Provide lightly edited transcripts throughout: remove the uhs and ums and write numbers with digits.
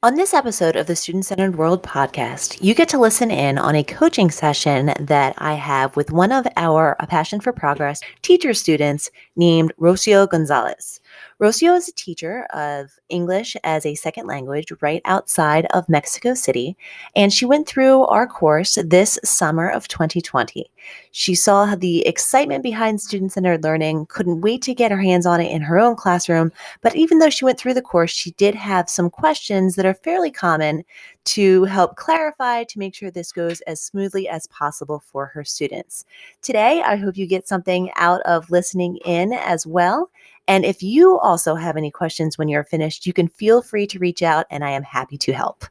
On this episode of the Student Centered World podcast, you get to listen in on a coaching session that I have with one of our A Passion for Progress teacher students named Rocio Gonzalez. Rocio is a teacher of English as a second language right outside of Mexico City, and she went through our course this summer of 2020. She saw the excitement behind student-centered learning, couldn't wait to get her hands on it in her own classroom, but even though she went through the course, she did have some questions that are fairly common to help clarify to make sure this goes as smoothly as possible for her students. Today, I hope you get something out of listening in as well. And if you also have any questions when you're finished, you can feel free to reach out and I am happy to help.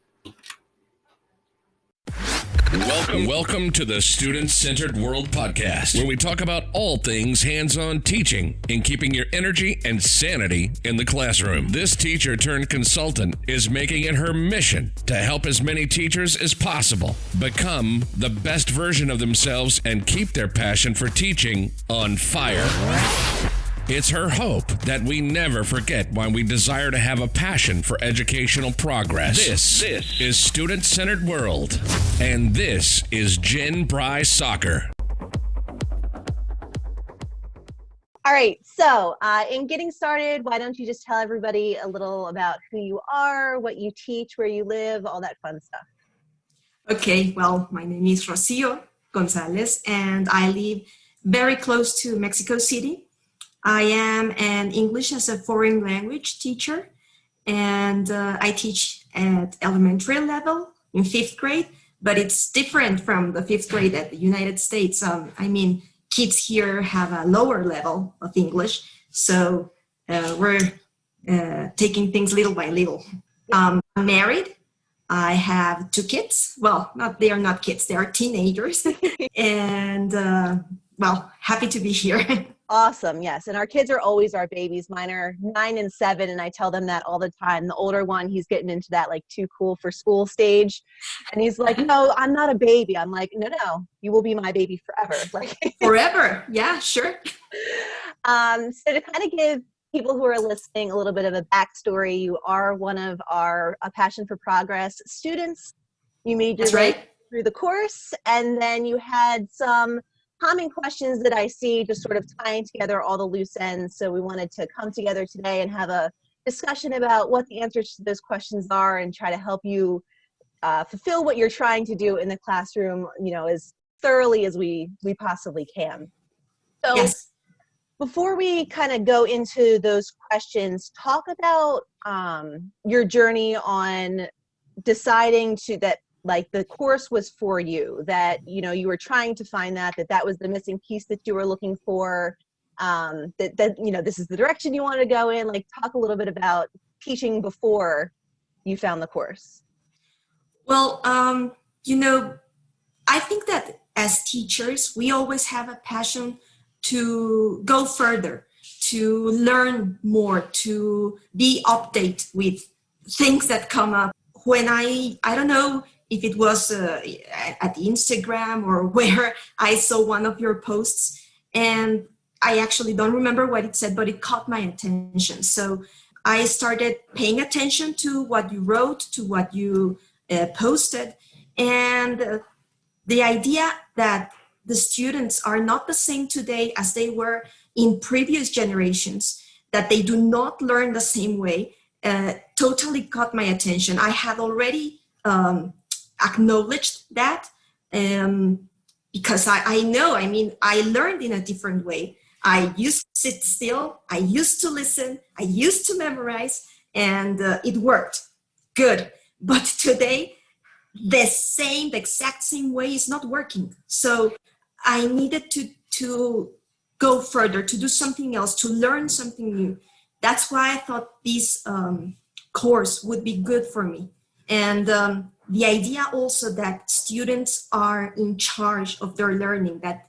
Welcome to the Student Centered World podcast, where we talk about all things hands-on teaching and keeping your energy and sanity in the classroom. This teacher turned consultant is making it her mission to help as many teachers as possible become the best version of themselves and keep their passion for teaching on fire. It's her hope that we never forget why we desire to have a passion for educational progress. This is Student Centered World, and this is Jen Bry Soccer. All right, so in getting started, why don't you just tell everybody a little about who you are, what you teach, where you live, all that fun stuff. Okay, well, my name is Rocio Gonzalez, and I live very close to Mexico City. I am an English as a foreign language teacher, and I teach at elementary level in 5th grade, but it's different from the 5th grade at the United States. Kids here have a lower level of English, so we're taking things little by little. I'm married. I have 2 kids. Well, they are not kids, they are teenagers, and happy to be here. Awesome. Yes. And our kids are always our babies. Mine are 9 and 7. And I tell them that all the time. The older one, he's getting into that like too cool for school stage. And he's like, no, I'm not a baby. I'm like, no, you will be my baby forever. Like Forever. Yeah, sure. So to kind of give people who are listening a little bit of a backstory, you are one of our A Passion for Progress students. You made your way through the course, and then you had some common questions that I see just sort of tying together all the loose ends. So we wanted to come together today and have a discussion about what the answers to those questions are and try to help you fulfill what you're trying to do in the classroom, as thoroughly as we possibly can. So yes. Before we kind of go into those questions, talk about your journey on deciding that like the course was for you, that, you were trying to find that was the missing piece that you were looking for, that this is the direction you want to go in. Like, talk a little bit about teaching before you found the course. Well, I think that as teachers, we always have a passion to go further, to learn more, to be updated with things that come up. When I don't know if it was at Instagram or where I saw one of your posts, and I actually don't remember what it said, but it caught my attention. So I started paying attention to what you wrote, to what you posted, and the idea that the students are not the same today as they were in previous generations, that they do not learn the same way, totally caught my attention. I had already acknowledged that because I know, I learned in a different way. I used to sit still, I used to listen, I used to memorize, and it worked good. But today, the exact same way is not working. So I needed to go further, to do something else, to learn something new. That's why I thought this course would be good for me. And the idea also that students are in charge of their learning, that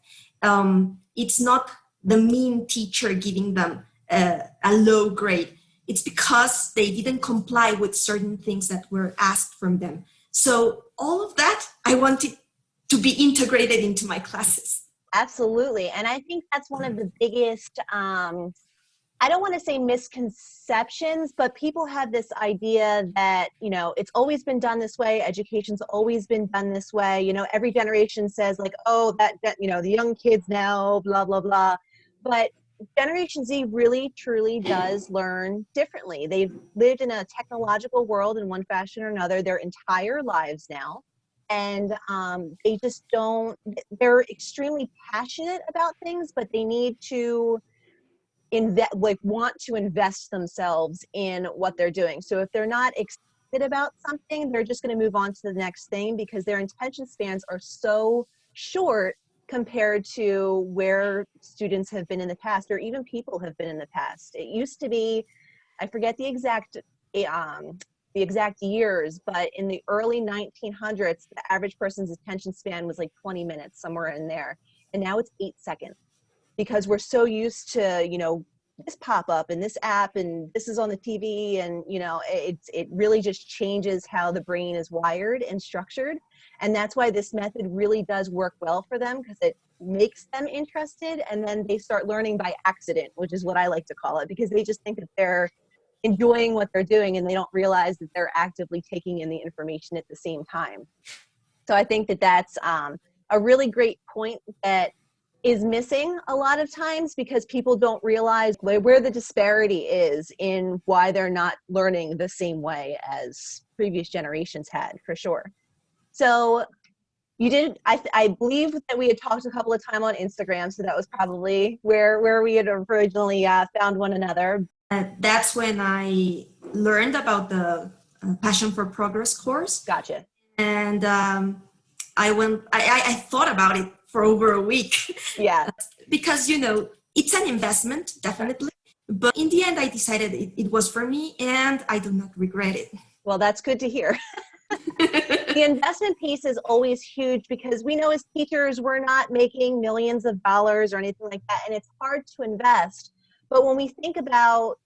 it's not the mean teacher giving them a low grade. It's because they didn't comply with certain things that were asked from them. So all of that, I wanted to be integrated into my classes. Absolutely. And I think that's one of the biggest I don't want to say misconceptions, but people have this idea that, it's always been done this way. Education's always been done this way. Every generation says like, oh, that the young kids now, blah, blah, blah. But Generation Z really, truly does learn differently. They've lived in a technological world in one fashion or another their entire lives now. And they just they're extremely passionate about things, but they need to want to invest themselves in what they're doing. So if they're not excited about something, they're just going to move on to the next thing because their attention spans are so short compared to where students have been in the past, or even people have been in the past. It used to be, I forget the exact years, but in the early 1900s, the average person's attention span was like 20 minutes, somewhere in there. And now it's 8 seconds. Because we're so used to, this pop up and this app and this is on the TV and, it really just changes how the brain is wired and structured. And that's why this method really does work well for them because it makes them interested. And then they start learning by accident, which is what I like to call it, because they just think that they're enjoying what they're doing and they don't realize that they're actively taking in the information at the same time. So I think that that's a really great point that is missing a lot of times because people don't realize where the disparity is in why they're not learning the same way as previous generations had, for sure. So you did, I believe that we had talked a couple of times on Instagram, so that was probably where we had originally found one another. That's when I learned about the Passion for Progress course. Gotcha. And I thought about it for over a week. Yeah. Because, it's an investment, definitely. But in the end, I decided it was for me and I do not regret it. Well, that's good to hear. The investment piece is always huge because we know as teachers, we're not making millions of dollars or anything like that. And it's hard to invest. But when we think about,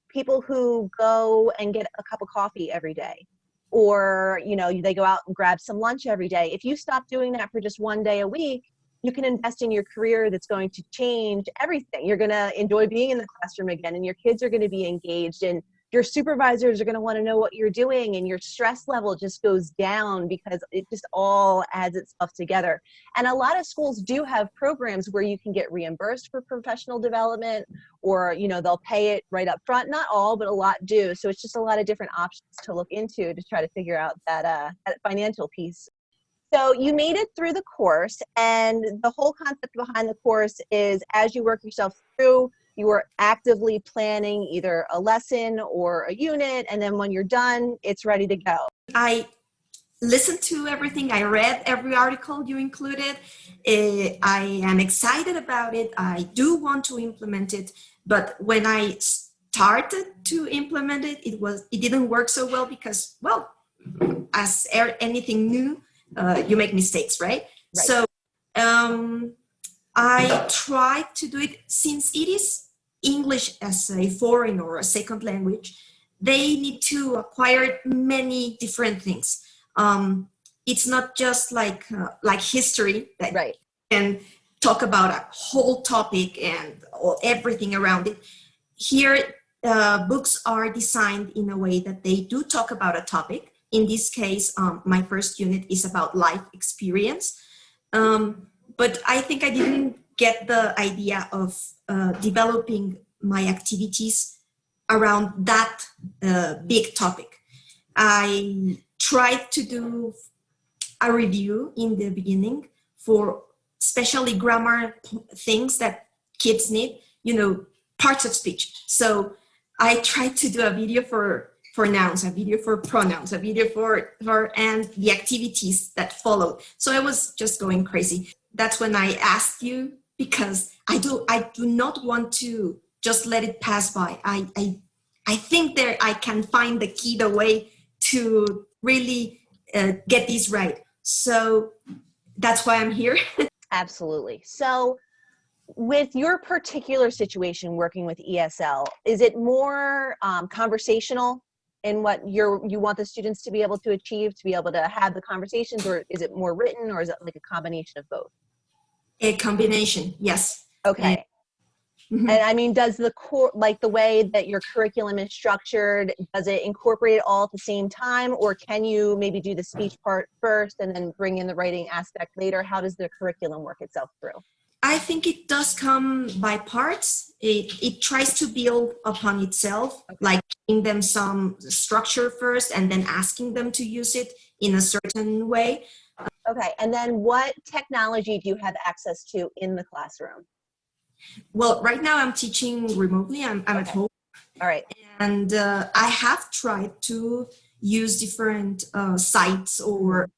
people who go and get a cup of coffee every day, or, they go out and grab some lunch every day. If you stop doing that for just one day a week, you can invest in your career that's going to change everything. You're going to enjoy being in the classroom again, and your kids are going to be engaged, and your supervisors are going to want to know what you're doing, and your stress level just goes down because it just all adds itself together. And a lot of schools do have programs where you can get reimbursed for professional development, or, they'll pay it right up front. Not all, but a lot do. So it's just a lot of different options to look into to try to figure out that financial piece. So you made it through the course, and the whole concept behind the course is as you work yourself through, you are actively planning either a lesson or a unit, and then when you're done, it's ready to go. I listened to everything. I read every article you included. I am excited about it. I do want to implement it. But when I started to implement it, it didn't work so well because, as anything new, you make mistakes, right? So I tried to do it since it is English as a foreign or a second language. They need to acquire many different things. It's not just like history that you can talk about a whole topic and everything around it. Here, books are designed in a way that they do talk about a topic. In this case, my first unit is about life experience. But I think I didn't get the idea of developing my activities around that big topic. I tried to do a review in the beginning for especially grammar things that kids need, parts of speech. So I tried to do a video for nouns, a video for pronouns, a video for and the activities that follow. So I was just going crazy. That's when I asked you, because I do not want to just let it pass by. I think I can find the way to really get this right. So that's why I'm here. Absolutely. So with your particular situation working with ESL, is it more conversational in what you want the students to be able to achieve, to be able to have the conversations, or is it more written, or is it like a combination of both? A combination, yes. Okay. Mhm. And I mean, does the core, like the way that your curriculum is structured, does it incorporate it all at the same time, or can you maybe do the speech part first and then bring in the writing aspect later? How does the curriculum work itself through? I think it does come by parts. It tries to build upon itself, like giving them some structure first and then asking them to use it in a certain way. Okay, and then what technology do you have access to in the classroom? Well, right now I'm teaching remotely. I'm at home. All right. And I have tried to use different sites or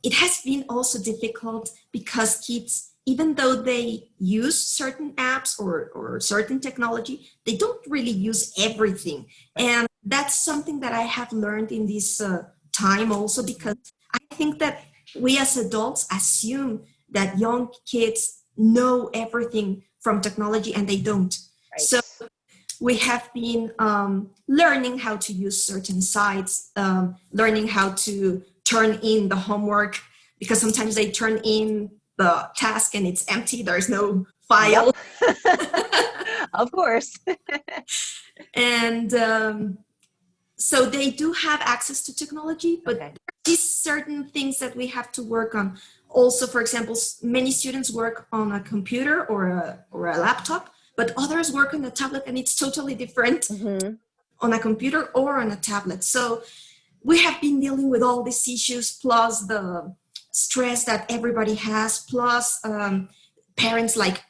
it has been also difficult because kids, even though they use certain apps or certain technology, they don't really use everything. And that's something that I have learned in this time also, because I think that we as adults assume that young kids know everything from technology and they don't. Right. So we have been learning how to use certain sites, learning how to turn in the homework, because sometimes they turn in the task and it's empty. There's no file. Of course. And so they do have access to technology, but there are these certain things that we have to work on. Also, for example, many students work on a computer or a laptop, but others work on a tablet, and it's totally different on a computer or on a tablet. So we have been dealing with all these issues, plus the stress that everybody has, plus parents like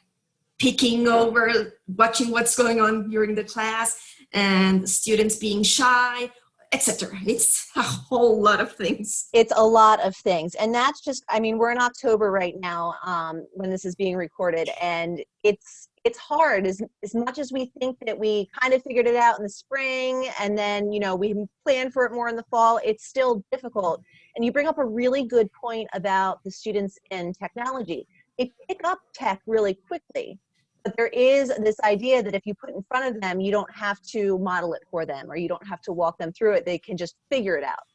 picking over, watching what's going on during the class, and students being shy, etc. It's a whole lot of things. It's a lot of things. And that's just, I mean, we're in October right now when this is being recorded, and it's hard as much as we think that we kind of figured it out in the spring and then, you know, we plan for it more in the fall. It's still difficult. And you bring up a really good point about the students in technology. They pick up tech really quickly, but there is this idea that if you put it in front of them, you don't have to model it for them, or you don't have to walk them through it. They can just figure it out.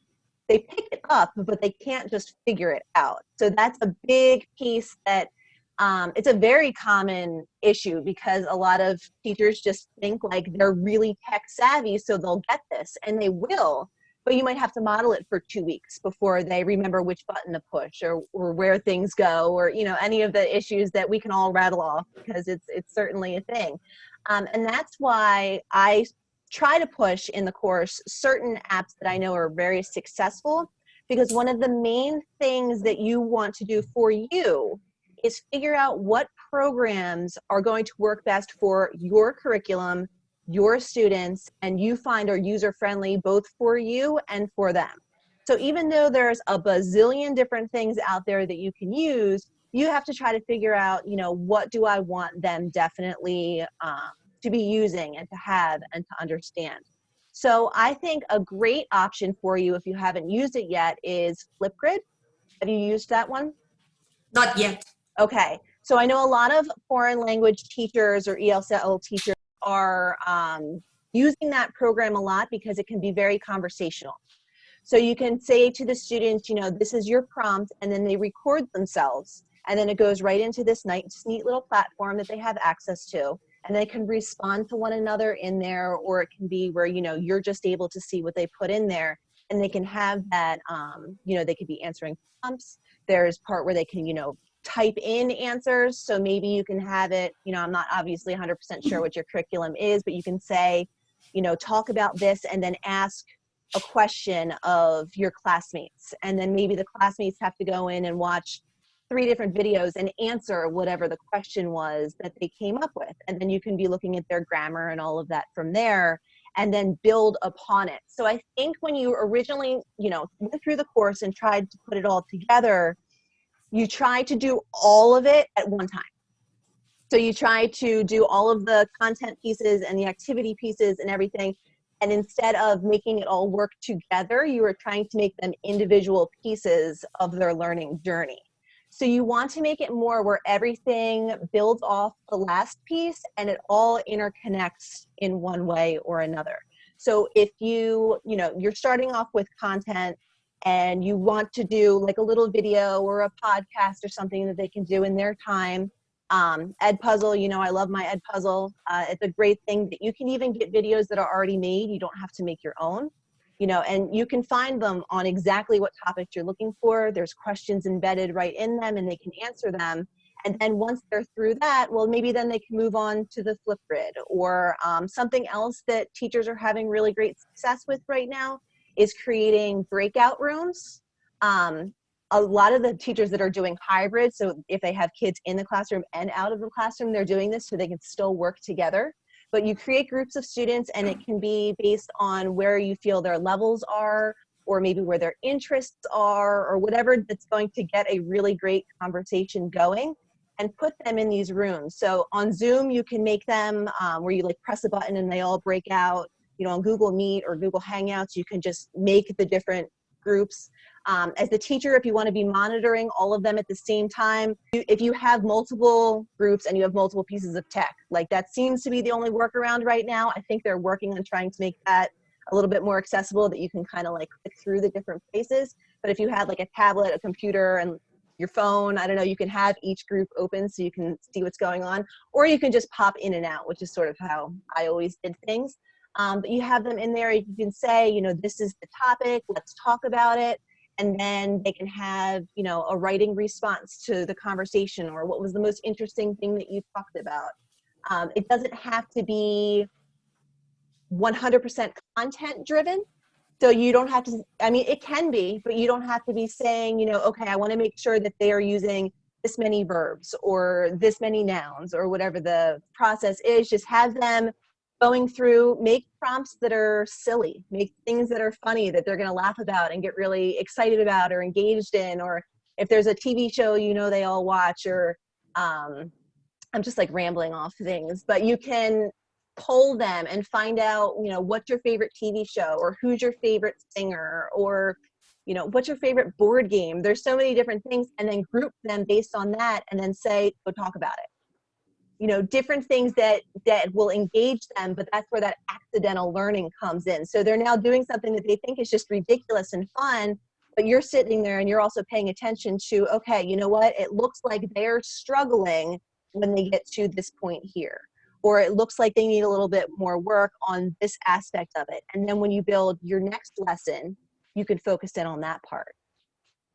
They pick it up, but they can't just figure it out. So that's a big piece that it's a very common issue, because a lot of teachers just think like they're really tech savvy, so they'll get this, and they will, but you might have to model it for 2 weeks before they remember which button to push or where things go, or, you know, any of the issues that we can all rattle off, because it's certainly a thing. And that's why I try to push in the course certain apps that I know are very successful, because one of the main things that you want to do for you is figure out what programs are going to work best for your curriculum, your students, and you find are user-friendly both for you and for them. So even though there's a bazillion different things out there that you can use, you have to try to figure out, you know, what do I want them definitely to be using and to have and to understand. So I think a great option for you, if you haven't used it yet, is Flipgrid. Have you used that one? Not yet. Okay, so I know a lot of foreign language teachers or ESL teachers are using that program a lot because it can be very conversational. So you can say to the students, you know, this is your prompt, and then they record themselves, and then it goes right into this neat little platform that they have access to, and they can respond to one another in there, or it can be where, you know, you're just able to see what they put in there, and they can have that, you know, they could be answering prompts. There's part where they can, you know, type in answers. So maybe you can have it, you know, I'm not obviously 100% sure what your curriculum is, but you can say, you know, talk about this and then ask a question of your classmates. And then maybe the classmates have to go in and watch 3 different videos and answer whatever the question was that they came up with. And then you can be looking at their grammar and all of that from there, and then build upon it. So I think when you originally, you know, went through the course and tried to put it all together, you try to do all of it at one time. So you try to do all of the content pieces and the activity pieces and everything. And instead of making it all work together, you are trying to make them individual pieces of their learning journey. So you want to make it more where everything builds off the last piece and it all interconnects in one way or another. So if you know, you're starting off with content and you want to do like a little video or a podcast or something that they can do in their time, Edpuzzle, I love my Edpuzzle. It's a great thing that you can even get videos that are already made. You don't have to make your own, and you can find them on exactly what topics you're looking for. There's questions embedded right in them and they can answer them. And then once they're through that, well, maybe then they can move on to the Flipgrid or something else that teachers are having really great success with right now is creating breakout rooms. A lot of the teachers that are doing hybrid, so if they have kids in the classroom and out of the classroom, they're doing this so they can still work together. But you create groups of students and it can be based on where you feel their levels are or maybe where their interests are or whatever that's going to get a really great conversation going and put them in these rooms. So on Zoom, you can make them where you press a button and they all break out. On Google Meet or Google Hangouts, you can just make the different groups. As the teacher, if you want to be monitoring all of them at the same time, if you have multiple groups and you have multiple pieces of tech, that seems to be the only workaround right now. I think they're working on trying to make that a little bit more accessible, that you can kind of click through the different places. But if you had a tablet, a computer, and your phone, I don't know, you can have each group open so you can see what's going on, or you can just pop in and out, which is sort of how I always did things. But you have them in there, you can say, this is the topic, let's talk about it. And then they can have, a writing response to the conversation or what was the most interesting thing that you talked about. It doesn't have to be 100% content driven. So you don't have to, it can be, but you don't have to be saying, okay, I want to make sure that they are using this many verbs or this many nouns or whatever the process is. Just have them going through, make prompts that are silly, make things that are funny that they're going to laugh about and get really excited about or engaged in, or if there's a TV show they all watch, or I'm just rambling off things, but you can poll them and find out what's your favorite TV show, or who's your favorite singer, or what's your favorite board game. There's so many different things, and then group them based on that and then say, go talk about it. Different things that will engage them, but that's where that accidental learning comes in. So they're now doing something that they think is just ridiculous and fun, but you're sitting there and you're also paying attention to, okay, you know what? It looks like they're struggling when they get to this point here, or it looks like they need a little bit more work on this aspect of it. And then when you build your next lesson, you can focus in on that part.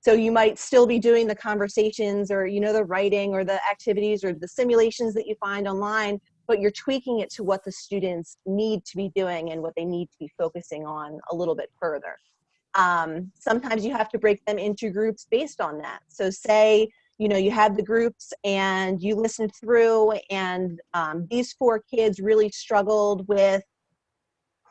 So you might still be doing the conversations or, the writing or the activities or the simulations that you find online, but you're tweaking it to what the students need to be doing and what they need to be focusing on a little bit further. Sometimes you have to break them into groups based on that. So say, you have the groups and you listen through and these 4 kids really struggled with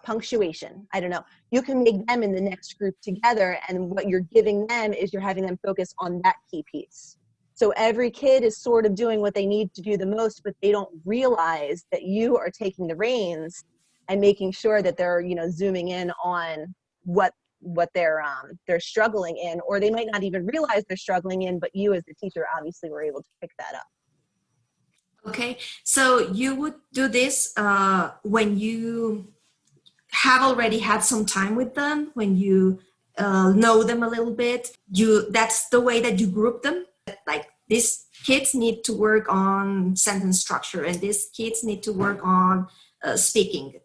punctuation. I don't know. You can make them in the next group together, and what you're giving them is you're having them focus on that key piece. So every kid is sort of doing what they need to do the most, but they don't realize that you are taking the reins and making sure that they're, zooming in on what they're struggling in, or they might not even realize they're struggling in, but you as the teacher obviously were able to pick that up. Okay, so you would do this when you have already had some time with them, when you know them a little bit. That's the way that you group them. These kids need to work on sentence structure, and these kids need to work on speaking,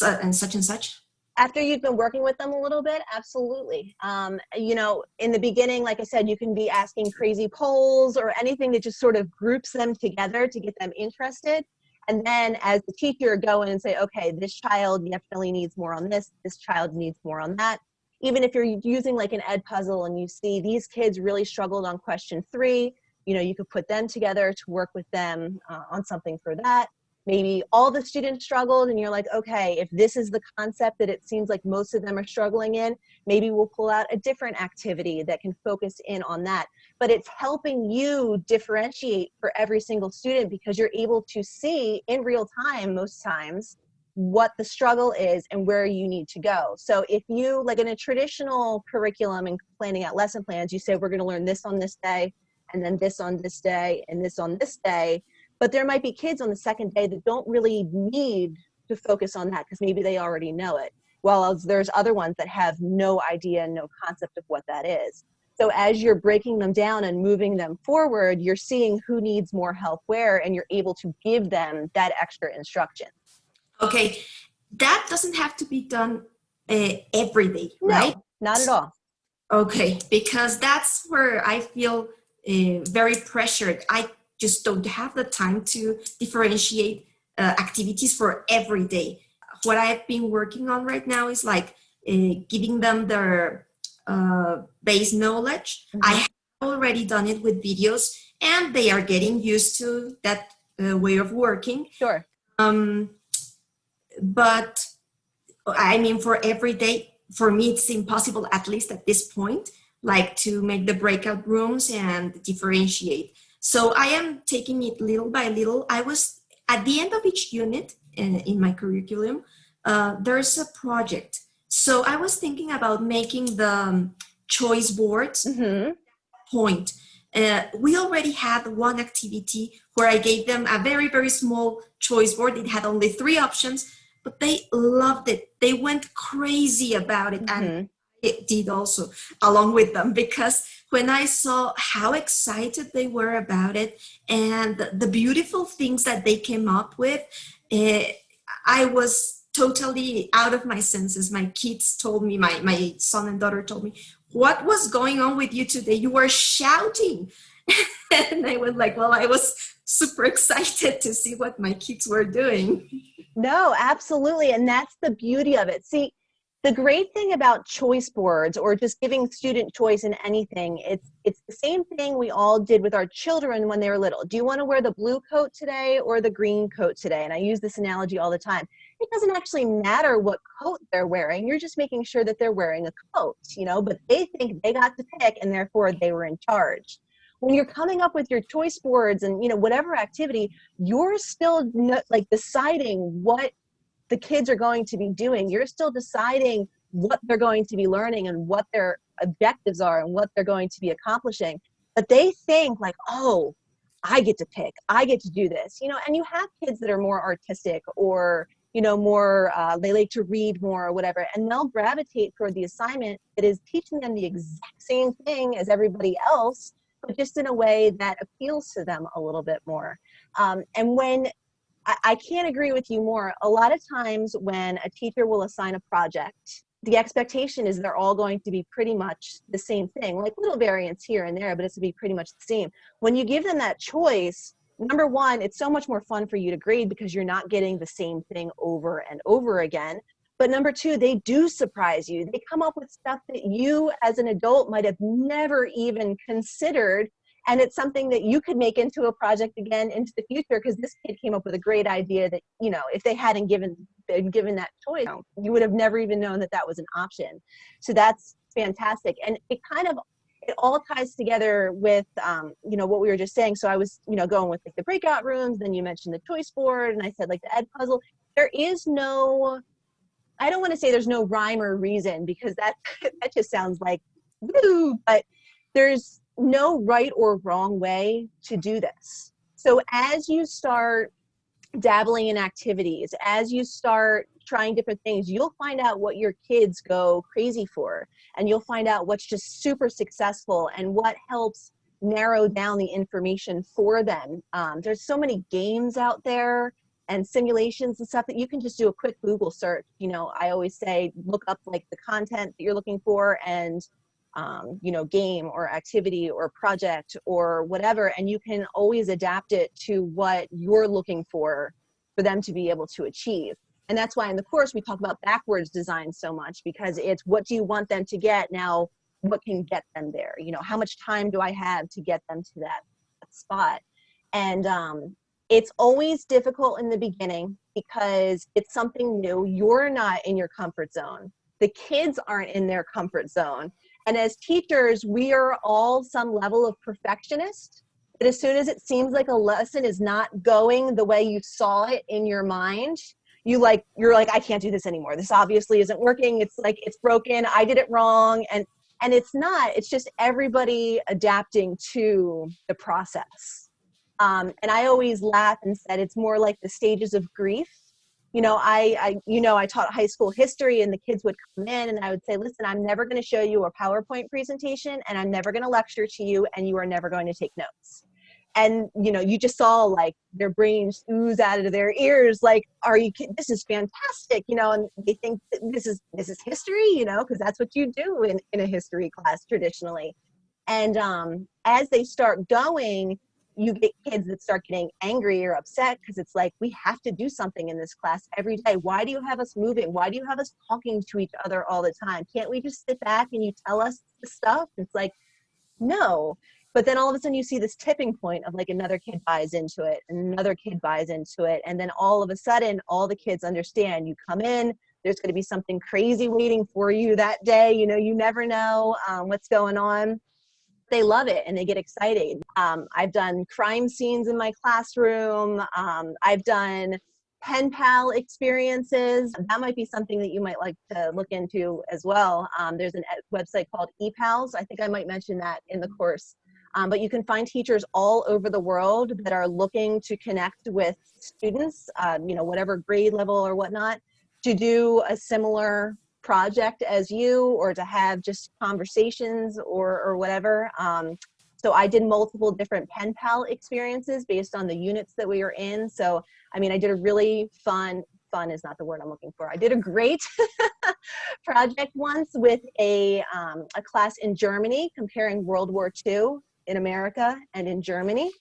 and such. After you've been working with them a little bit, absolutely. In the beginning, like I said, you can be asking crazy polls or anything that just sort of groups them together to get them interested. And then as the teacher, go in and say, okay, this child definitely needs more on this child needs more on that. Even if you're using an Edpuzzle and you see these kids really struggled on question 3, you could put them together to work with them on something for that. Maybe all the students struggled and you're like, okay, if this is the concept that it seems like most of them are struggling in, maybe we'll pull out a different activity that can focus in on that. But it's helping you differentiate for every single student, because you're able to see in real time most times what the struggle is and where you need to go. So if you, in a traditional curriculum and planning out lesson plans, you say we're going to learn this on this day, and then this on this day, and this on this day. But there might be kids on the second day that don't really need to focus on that because maybe they already know it. While there's other ones that have no idea, no concept of what that is. So as you're breaking them down and moving them forward, you're seeing who needs more help where, and you're able to give them that extra instruction. Okay, that doesn't have to be done every day, right? No, not at all. Okay, because that's where I feel very pressured. I just don't have the time to differentiate activities for every day. What I've been working on right now is like giving them their base knowledge. I have already done it with videos, and they are getting used to that way of working. Sure. But I mean, for every day, for me, it's impossible, at least at this point, like to make the breakout rooms and differentiate. So I am taking it little by little. I was at the end of each unit in my curriculum, there's a project. So I was thinking about making the choice boards point. We already had one activity where I gave them a very, very small choice board. It had only 3 options, but they loved it. They went crazy about it, and it did also along with them, because when I saw how excited they were about it and the beautiful things that they came up with, I was totally out of my senses. My kids told me, my son and daughter told me, what was going on with you today? You were shouting. And I was like, well, I was super excited to see what my kids were doing. No, absolutely. And that's the beauty of it. See, the great thing about choice boards, or just giving student choice in anything, it's the same thing we all did with our children when they were little. Do you want to wear the blue coat today or the green coat today? And I use this analogy all the time. It doesn't actually matter what coat they're wearing. You're just making sure that they're wearing a coat, but they think they got to pick, and therefore they were in charge. When you're coming up with your choice boards and, whatever activity, you're still deciding what the kids are going to be doing. You're still deciding what they're going to be learning and what their objectives are and what they're going to be accomplishing. But they think like, oh, I get to pick, I get to do this, and you have kids that are more artistic or, more, they like to read more or whatever, and they'll gravitate toward the assignment that is teaching them the exact same thing as everybody else, but just in a way that appeals to them a little bit more. And when I can't agree with you more. A lot of times when a teacher will assign a project, the expectation is they're all going to be pretty much the same thing, like little variants here and there, but it's to be pretty much the same. When you give them that choice, number one, it's so much more fun for you to grade because you're not getting the same thing over and over again. But number two, they do surprise you. They come up with stuff that you as an adult might have never even considered. And it's something that you could make into a project again into the future, because this kid came up with a great idea that, if they hadn't been given that choice, you would have never even known that that was an option. So that's fantastic. And it all ties together with, what we were just saying. So I was, going with like the breakout rooms, then you mentioned the choice board, and I said like the Edpuzzle. There is no, I don't want to say there's no rhyme or reason, because that just sounds like woo, but there's no right or wrong way to do this. So as you start dabbling in activities, as you start trying different things, you'll find out what your kids go crazy for, and you'll find out what's just super successful and what helps narrow down the information for them. There's so many games out there and simulations and stuff that you can just do a quick Google search. I always say, look up like the content that you're looking for and game or activity or project or whatever, and you can always adapt it to what you're looking for them to be able to achieve. And that's why in the course we talk about backwards design so much, because it's what do you want them to get now, what can get them there, how much time do I have to get them to that spot. And it's always difficult in the beginning because it's something new. You're not in your comfort zone. The kids aren't in their comfort zone. And as teachers, we are all some level of perfectionist. But as soon as it seems like a lesson is not going the way you saw it in your mind, you're like, I can't do this anymore. This obviously isn't working. It's like, it's broken. I did it wrong. And it's not. It's just everybody adapting to the process. And I always laugh and said it's more like the stages of grief. I taught high school history, and the kids would come in and I would say, listen, I'm never going to show you a PowerPoint presentation, and I'm never going to lecture to you, and you are never going to take notes. And, you just saw like their brains ooze out of their ears. Like, are you kidding? This is fantastic. And they think that this is history, because that's what you do in a history class traditionally. And as they start going, you get kids that start getting angry or upset because it's like, we have to do something in this class every day. Why do you have us moving? Why do you have us talking to each other all the time? Can't we just sit back and you tell us the stuff? It's like, no. But then all of a sudden you see this tipping point of like another kid buys into it and another kid buys into it. And then all of a sudden, all the kids understand. You come in, there's going to be something crazy waiting for you that day. You never know what's going on. They love it and they get excited. I've done crime scenes in my classroom. I've done pen pal experiences. That might be something that you might like to look into as well. There's a website called ePals. I think I might mention that in the course. But you can find teachers all over the world that are looking to connect with students, whatever grade level or whatnot, to do a similar project as you, or to have just conversations or whatever. So I did multiple different pen pal experiences based on the units that we were in. So, I did a really fun is not the word I'm looking for. I did a great project once with a class in Germany comparing World War II in America and in Germany.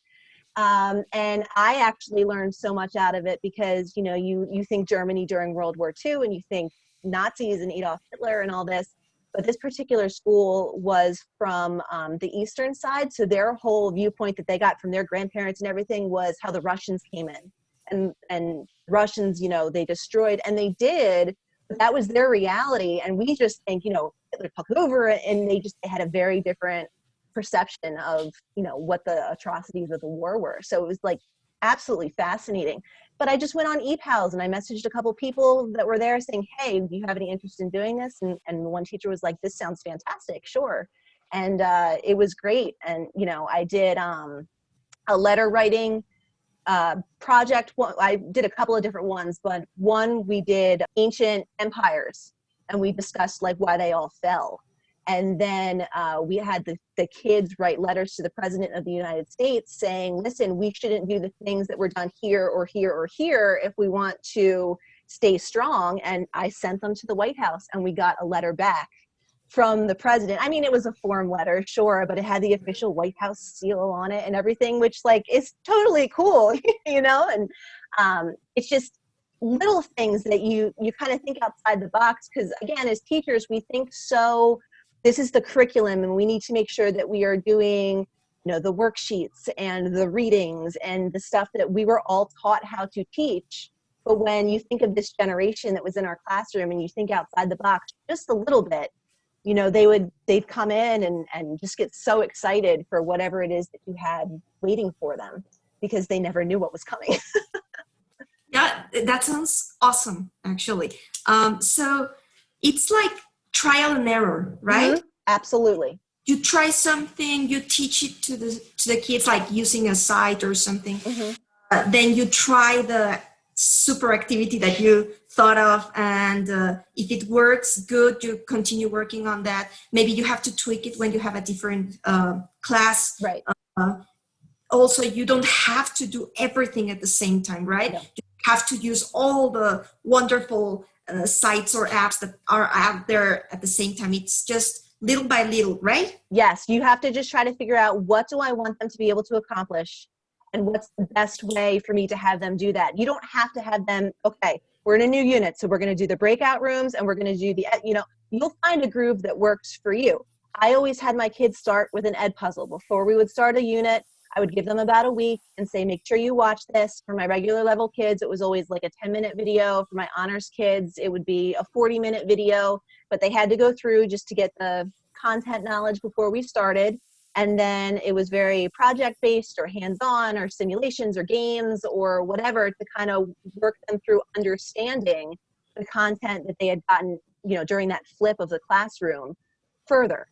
And I actually learned so much out of it because, you think Germany during World War II and you think Nazis and Adolf Hitler and all this, but this particular school was from the Eastern side. So their whole viewpoint that they got from their grandparents and everything was how the Russians came in and Russians, they destroyed, and they did, but that was their reality. And we just think, Hitler took over, and they had a very different perception of, what the atrocities of the war were. So it was like absolutely fascinating. But I just went on ePals and I messaged a couple people that were there saying, hey, do you have any interest in doing this? And one teacher was like, this sounds fantastic. Sure. And it was great. And, I did a letter writing project. I did a couple of different ones, but one we did ancient empires, and we discussed like why they all fell. And then we had the kids write letters to the President of the United States saying, listen, we shouldn't do the things that were done here or here or here if we want to stay strong. And I sent them to the White House, and we got a letter back from the president. It was a form letter, sure, but it had the official White House seal on it and everything, which like is totally cool, and it's just little things that you kind of think outside the box. Because again, as teachers, we think so, this is the curriculum and we need to make sure that we are doing, the worksheets and the readings and the stuff that we were all taught how to teach. But when you think of this generation that was in our classroom and you think outside the box just a little bit, they'd come in and just get so excited for whatever it is that you had waiting for them because they never knew what was coming. Yeah, that sounds awesome, actually. So it's like trial and error, right? Mm-hmm. Absolutely. You try something, you teach it to the kids, like using a site or something. Mm-hmm. Then you try the super activity that you thought of, and if it works, good, you continue working on that. Maybe you have to tweak it when you have a different class. Right. Also, you don't have to do everything at the same time, right? No. You have to use all the wonderful sites or apps that are out there at the same time. It's just little by little, right? Yes, you have to just try to figure out, what do I want them to be able to accomplish? And what's the best way for me to have them do that? You don't have to have them, okay, we're in a new unit, so we're going to do the breakout rooms and we're going to do the, you'll find a groove that works for you. I always had my kids start with an Edpuzzle. Before we would start a unit, I would give them about a week and say, make sure you watch this. For my regular level kids, it was always like a 10-minute video. For my honors kids, it would be a 40-minute video, but they had to go through just to get the content knowledge before we started. And then it was very project-based or hands-on or simulations or games or whatever to kind of work them through understanding the content that they had gotten, during that flip of the classroom further.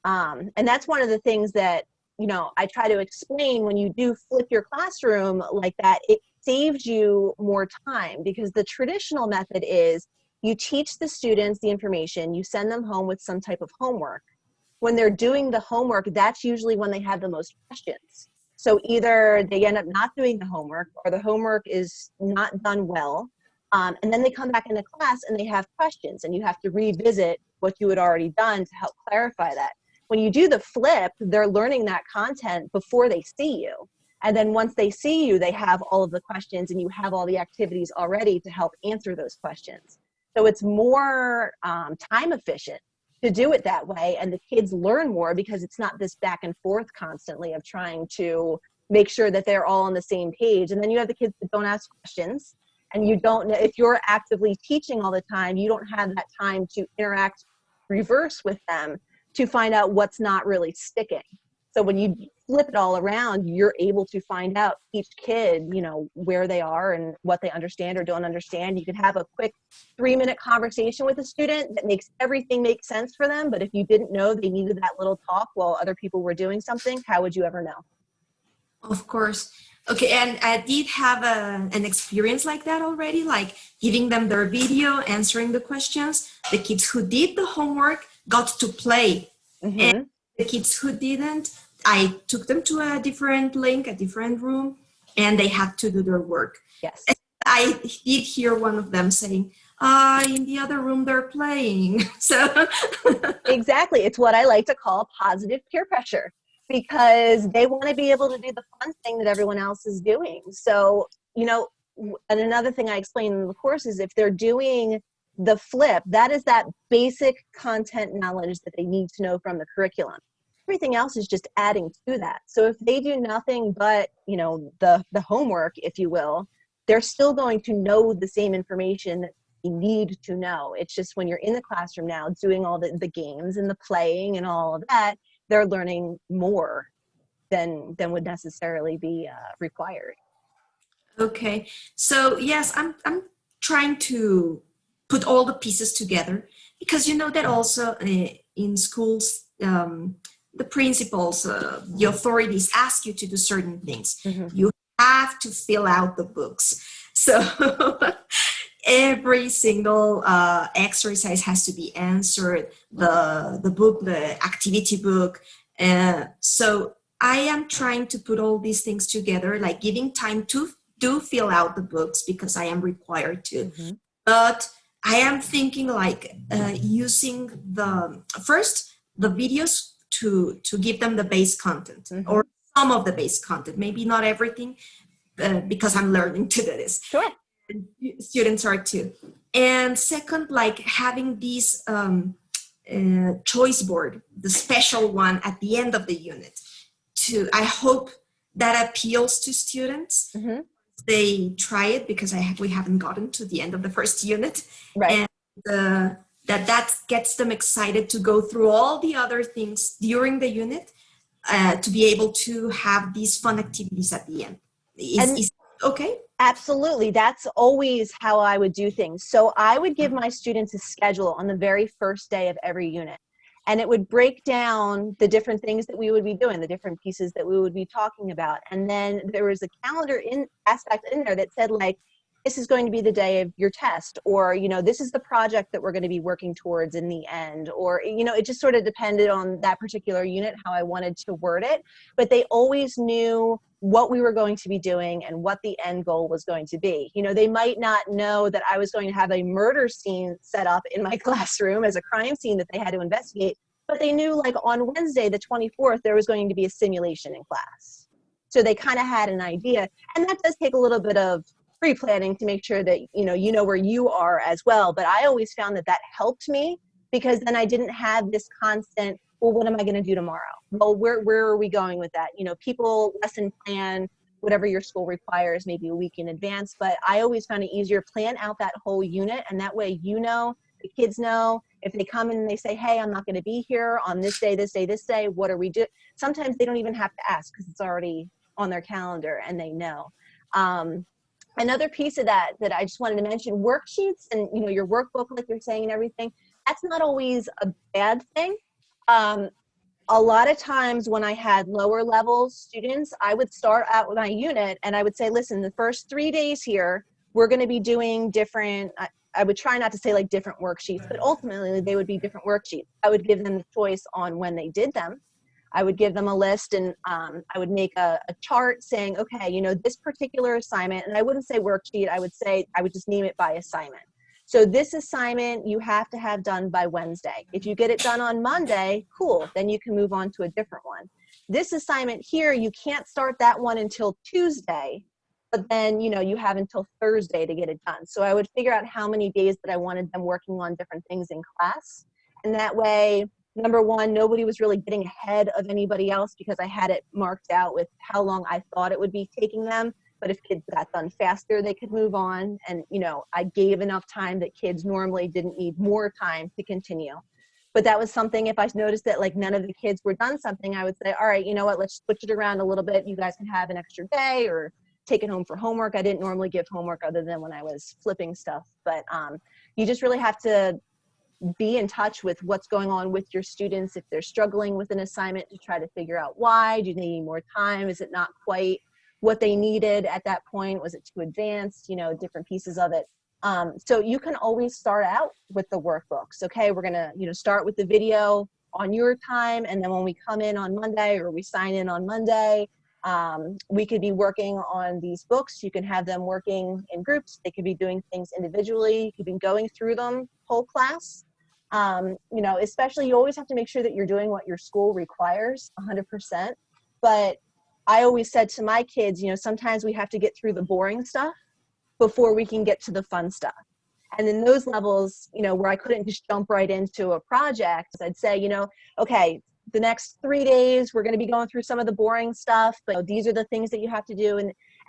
And that's one of the things that, I try to explain when you do flip your classroom like that. saves you more time, because the traditional method is you teach the students the information, you send them home with some type of homework. When they're doing the homework, that's usually when they have the most questions. So either they end up not doing the homework, or the homework is not done well. And then they come back into class and they have questions, and you have to revisit what you had already done to help clarify that. When you do the flip, they're learning that content before they see you. And then once they see you, they have all of the questions, and you have all the activities already to help answer those questions. So it's more time efficient to do it that way, and the kids learn more because it's not this back and forth constantly of trying to make sure that they're all on the same page. And then you have the kids that don't ask questions, and you don't know, if you're actively teaching all the time, you don't have that time to interact reverse with them to find out what's not really sticking. So when you flip it all around, you're able to find out each kid, you know, where they are and what they understand or don't understand. You could have a quick 3-minute conversation with a student that makes everything make sense for them. But if you didn't know they needed that little talk while other people were doing something, how would you ever know? Of course. Okay, and I did have an experience like that already, like giving them their video, answering the questions. The kids who did the homework got to play. And the kids who didn't, I took them to a different link, a different room, and they had to do their work. Yes. And I did hear one of them saying, in the other room they're playing. So Exactly. It's what I like to call positive peer pressure, because they want to be able to do the fun thing that everyone else is doing. So, you know, and another thing I explain in the course is if they're doing the flip, that is that basic content knowledge that they need to know from the curriculum. Everything else is just adding to that. So if they do nothing but, you know, the homework, if you will, they're still going to know the same information that you need to know. It's just when you're in the classroom now doing all the games and the playing and all of that, they're learning more than would necessarily be required. okay. So yes, I'm trying to put all the pieces together, because you know that also in schools, the principals, the authorities ask you to do certain things. You have to fill out the books. So every single exercise has to be answered, the book, the activity book. So I am trying to put all these things together, like giving time to do fill out the books because I am required to. But I am thinking like using the videos to give them the base content, or some of the base content, maybe not everything, because I'm learning to do this. Sure. And students are too. And second, like having this choice board, the special one at the end of the unit. I hope that appeals to students. They try it, because we haven't gotten to the end of the first unit. Right. And that gets them excited to go through all the other things during the unit, to be able to have these fun activities at the end. Is okay? Absolutely. That's always how I would do things. So I would give my students a schedule on the very first day of every unit. And it would break down the different things that we would be doing, the different pieces that we would be talking about. And then there was a calendar aspect in there that said, like, this is going to be the day of your test, or, you know, this is the project that we're going to be working towards in the end, or, you know, it just sort of depended on that particular unit, how I wanted to word it. But they always knew what we were going to be doing and what the end goal was going to be. You know, they might not know that I was going to have a murder scene set up in my classroom as a crime scene that they had to investigate, but they knew, like, on Wednesday, the 24th, there was going to be a simulation in class. So they kind of had an idea. And that does take a little bit of pre-planning to make sure that, you know where you are as well. But I always found that helped me, because then I didn't have this constant, well, what am I going to do tomorrow? Well, where are we going with that? You know, people lesson plan whatever your school requires, maybe a week in advance. But I always found it easier, plan out that whole unit. And that way, you know, the kids know, if they come in and they say, hey, I'm not going to be here on this day, this day, this day, what are we doing? Sometimes they don't even have to ask, because it's already on their calendar and they know. Another piece of that I just wanted to mention, worksheets and, you know, your workbook, like you're saying, and everything, that's not always a bad thing. A lot of times when I had lower level students, I would start out with my unit and I would say, listen, the first 3 days here, we're going to be doing different, I would try not to say like different worksheets, but ultimately they would be different worksheets. I would give them the choice on when they did them. I would give them a list, and I would make a chart saying, okay, you know, this particular assignment, and I wouldn't say worksheet, I would just name it by assignment. So this assignment you have to have done by Wednesday. If you get it done on Monday, cool, then you can move on to a different one. This assignment here, you can't start that one until Tuesday, but then, you know, you have until Thursday to get it done. So I would figure out how many days that I wanted them working on different things in class. And that way, number one, nobody was really getting ahead of anybody else because I had it marked out with how long I thought it would be taking them. But if kids got done faster, they could move on. And, you know, I gave enough time that kids normally didn't need more time to continue. But that was something, if I noticed that like none of the kids were done something, I would say, all right, you know what, let's switch it around a little bit. You guys can have an extra day or take it home for homework. I didn't normally give homework other than when I was flipping stuff. But you just really have to be in touch with what's going on with your students. If they're struggling with an assignment, to try to figure out why. Do they need more time? Is it not quite what they needed at that point? Was it too advanced? You know, different pieces of it. So you can always start out with the workbooks. Okay, we're gonna, you know, start with the video on your time, and then when we come in on Monday or we sign in on Monday, we could be working on these books. You can have them working in groups. They could be doing things individually. You could be going through them whole class. You know, especially you always have to make sure that you're doing what your school requires 100%. But I always said to my kids, you know, sometimes we have to get through the boring stuff before we can get to the fun stuff. And in those levels, you know, where I couldn't just jump right into a project, I'd say, you know, okay, the next 3 days, we're going to be going through some of the boring stuff, but you know, these are the things that you have to do.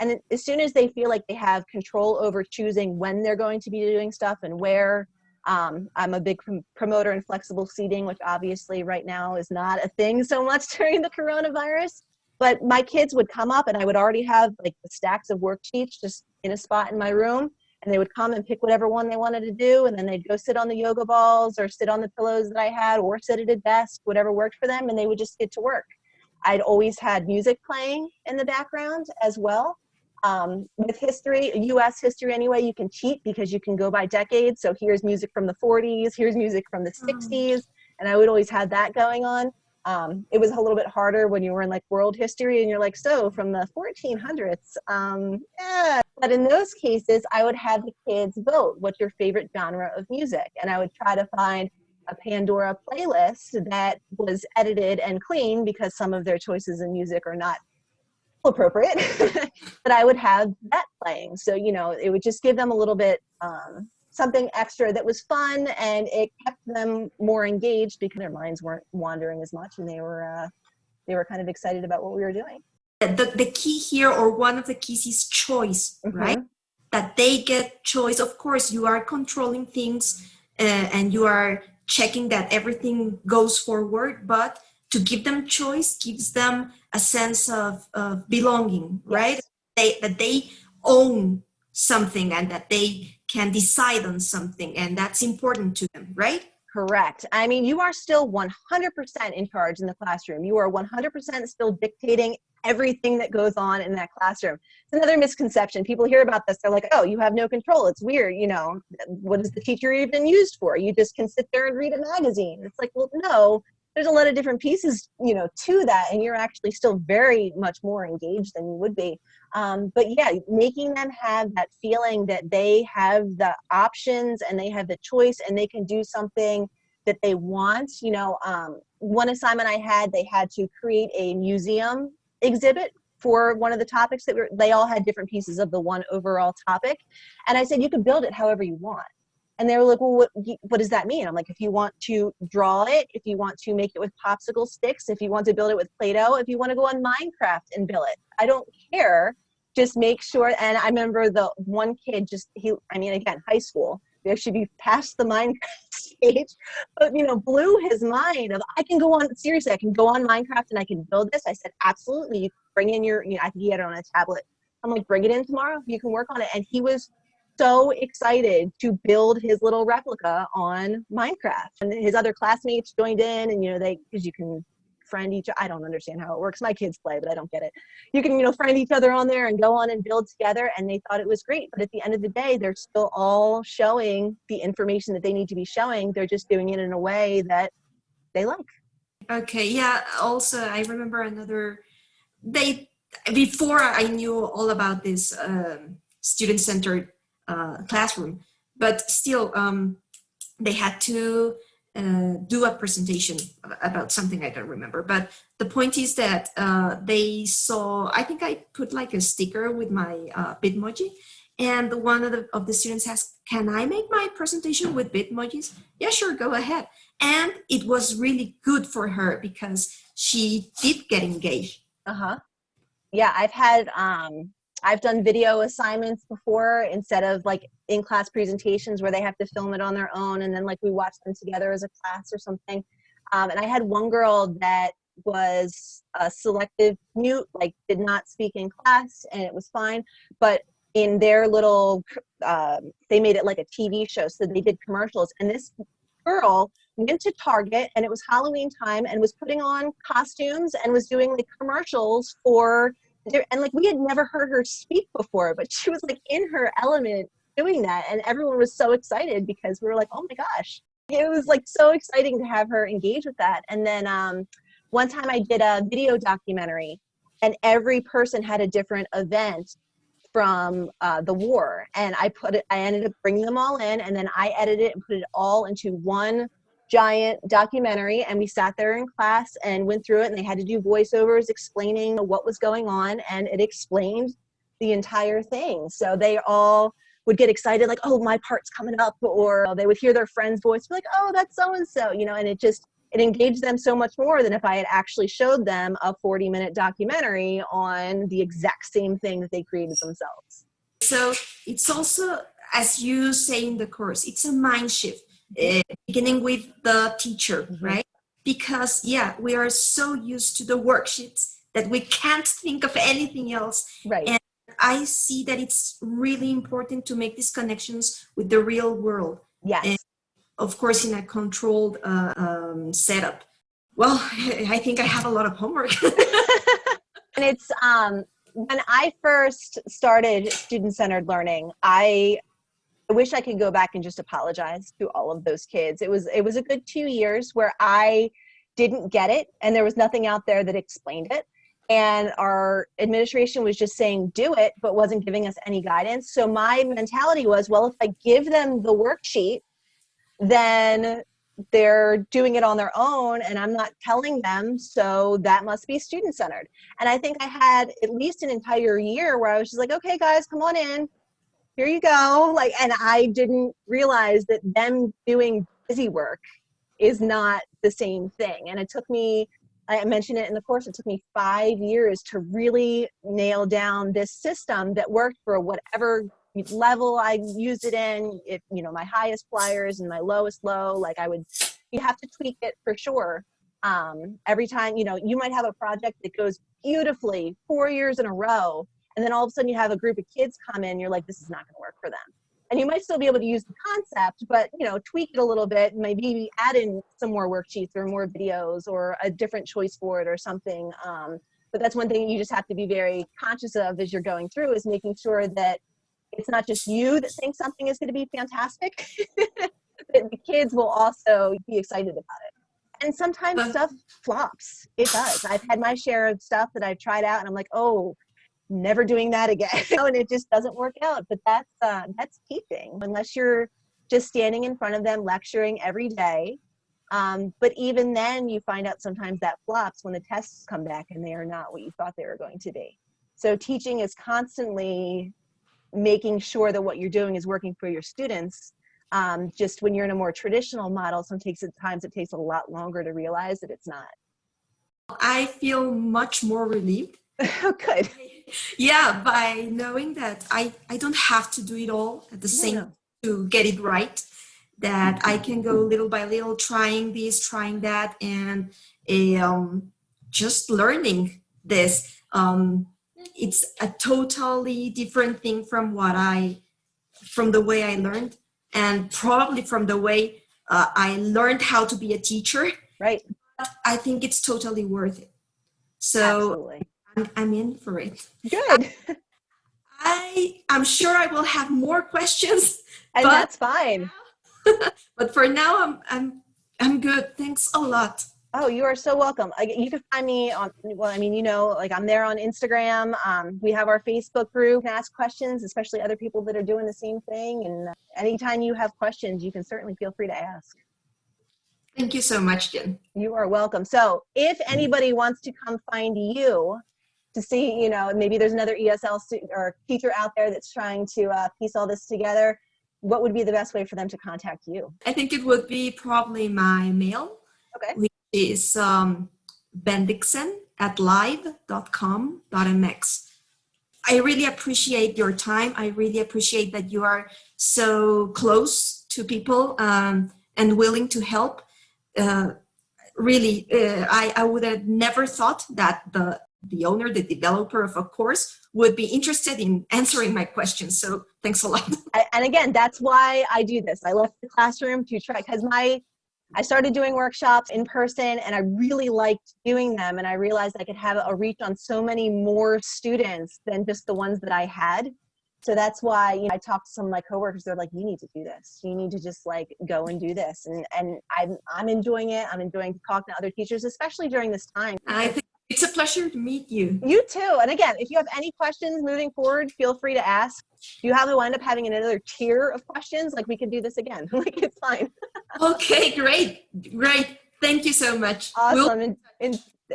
And as soon as they feel like they have control over choosing when they're going to be doing stuff and where, I'm a big promoter in flexible seating, which obviously right now is not a thing so much during the coronavirus. But my kids would come up and I would already have like the stacks of worksheets just in a spot in my room. And they would come and pick whatever one they wanted to do. And then they'd go sit on the yoga balls or sit on the pillows that I had or sit at a desk, whatever worked for them. And they would just get to work. I'd always had music playing in the background as well. With history, US history anyway, you can cheat because you can go by decades. So here's music from the 40s, here's music from the 60s. And I would always have that going on. It was a little bit harder when you were in like world history and you're like, so from the 1400s, yeah. But in those cases, I would have the kids vote, what's your favorite genre of music? And I would try to find a Pandora playlist that was edited and clean because some of their choices in music are not appropriate, but I would have that playing. So, you know, it would just give them a little bit, something extra that was fun, and it kept them more engaged because their minds weren't wandering as much, and they were kind of excited about what we were doing. The key here, or one of the keys, is choice, right? That they get choice. Of course, you are controlling things and you are checking that everything goes forward, but to give them choice gives them a sense of belonging, right? Yes. That they own something and that they can decide on something, and that's important to them, right? Correct. I mean, you are still 100% in charge in the classroom. You are 100% still dictating everything that goes on in that classroom. It's another misconception. People hear about this, they're like, oh, you have no control. It's weird. You know, what is the teacher even used for? You just can sit there and read a magazine. It's like, well, no, there's a lot of different pieces, you know, to that, and you're actually still very much more engaged than you would be. But yeah, making them have that feeling that they have the options and they have the choice and they can do something that they want. You know, one assignment I had, they had to create a museum exhibit for one of the topics that they all had different pieces of the one overall topic. And I said, you can build it however you want. And they were like, well, what does that mean? I'm like, if you want to draw it, if you want to make it with popsicle sticks, if you want to build it with Play-Doh, if you want to go on Minecraft and build it, I don't care. Just make sure. And I remember the one kid again, high school, there should be past the Minecraft stage, but, you know, blew his mind of, I can go on Minecraft and I can build this. I said, absolutely. You bring in I think he had it on a tablet. I'm like, bring it in tomorrow. You can work on it. And he was so excited to build his little replica on Minecraft, and his other classmates joined in, and you know, because you can friend each, I don't understand how it works. My kids play, but I don't get it. You can, you know, friend each other on there and go on and build together, and they thought it was great. But at the end of the day, they're still all showing the information that they need to be showing. They're just doing it in a way that they like. Okay, yeah, also I remember before I knew all about this student-centered classroom, but still they had to do a presentation about something I don't remember. But the point is that they saw, I think I put like a sticker with my Bitmoji, and one of the students asked, "Can I make my presentation with Bitmojis?" Yeah, sure, go ahead. And it was really good for her because she did get engaged. Yeah, I've done video assignments before instead of like in-class presentations where they have to film it on their own, and then like we watch them together as a class or something. And I had one girl that was a selective mute, like did not speak in class, and it was fine. But in their little, they made it like a TV show, so they did commercials. And this girl went to Target, and it was Halloween time, and was putting on costumes and was doing like commercials for, and like we had never heard her speak before, but she was like in her element doing that, and everyone was so excited because we were like, oh my gosh, it was like so exciting to have her engage with that. And then one time I did a video documentary, and every person had a different event from the war, and I ended up bringing them all in, and then I edited it and put it all into one giant documentary, and we sat there in class and went through it, and they had to do voiceovers explaining what was going on, and it explained the entire thing. So they all would get excited, like, oh, my part's coming up, or they would hear their friend's voice, be like, oh, that's so-and-so, you know, and it engaged them so much more than if I had actually showed them a 40-minute documentary on the exact same thing that they created themselves. So it's also, as you say in the course, it's a mind shift, beginning with the teacher, right? Because, yeah, we are so used to the worksheets that we can't think of anything else. Right. And I see that it's really important to make these connections with the real world. Yes. And of course, in a controlled setup. Well, I think I have a lot of homework. And it's, when I first started student-centered learning, I wish I could go back and just apologize to all of those kids. It was a good 2 years where I didn't get it, and there was nothing out there that explained it. And our administration was just saying, do it, but wasn't giving us any guidance. So my mentality was, well, if I give them the worksheet, then they're doing it on their own, and I'm not telling them, so that must be student-centered. And I think I had at least an entire year where I was just like, okay, guys, come on in. Here you go. Like, and I didn't realize that them doing busy work is not the same thing. And it took me, I mentioned it in the course, it took me 5 years to really nail down this system that worked for whatever level I used it in. If, you know, my highest flyers and my lowest low, like you have to tweak it for sure. Every time, you know, you might have a project that goes beautifully 4 years in a row, and then all of a sudden you have a group of kids come in, you're like, this is not going to work for them. And you might still be able to use the concept, but, you know, tweak it a little bit, maybe add in some more worksheets or more videos or a different choice board or something. But that's one thing you just have to be very conscious of as you're going through, is making sure that it's not just you that thinks something is going to be fantastic, that the kids will also be excited about it. And sometimes stuff flops. It does. I've had my share of stuff that I've tried out, and I'm like, oh, never doing that again. And it just doesn't work out. But that's teaching, unless you're just standing in front of them lecturing every day. But even then, you find out sometimes that flops when the tests come back and they are not what you thought they were going to be. So teaching is constantly making sure that what you're doing is working for your students. Just when you're in a more traditional model, sometimes it takes a lot longer to realize that it's not. I feel much more relieved. Oh, good. Yeah, by knowing that I don't have to do it all at the same time to get it right, that I can go little by little, trying this, trying that, and just learning this. It's a totally different thing from the way I learned, and probably from the way I learned how to be a teacher. Right. I think it's totally worth it. So Absolutely. I'm in for it. Good. I'm sure I will have more questions, And that's fine. but for now I'm good. Thanks a lot. Oh, you are so welcome. You can find me on, well, I mean, I'm there on Instagram. We have our Facebook group. You can ask questions, especially other people that are doing the same thing. And anytime you have questions, you can certainly feel free to ask. Thank you so much, Jen. You are welcome. So if anybody wants to come find you to see, maybe there's another ESL student or teacher out there that's trying to piece all this together, what would be the best way for them to contact you? I think it would be probably my mail. Okay. Which is bendixen@live.com.mx. I really appreciate your time. I really appreciate that you are so close to people and willing to help. I would have never thought that the owner, the developer of a course, would be interested in answering my questions. So thanks a lot. And again, that's why I do this. I left the classroom to try, because I started doing workshops in person and I really liked doing them. And I realized I could have a reach on so many more students than just the ones that I had. So that's why, I talked to some of my coworkers. They're like, you need to do this. You need to just go and do this. And I'm enjoying it. I'm enjoying talking to other teachers, especially during this time. I think it's a pleasure to meet you. You too. And again, if you have any questions moving forward, feel free to ask. If you have to wind up having another tier of questions, we can do this again. It's fine. Okay, great. Thank you so much. Awesome.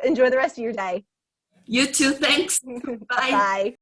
Enjoy the rest of your day. You too. Thanks. Bye. Bye.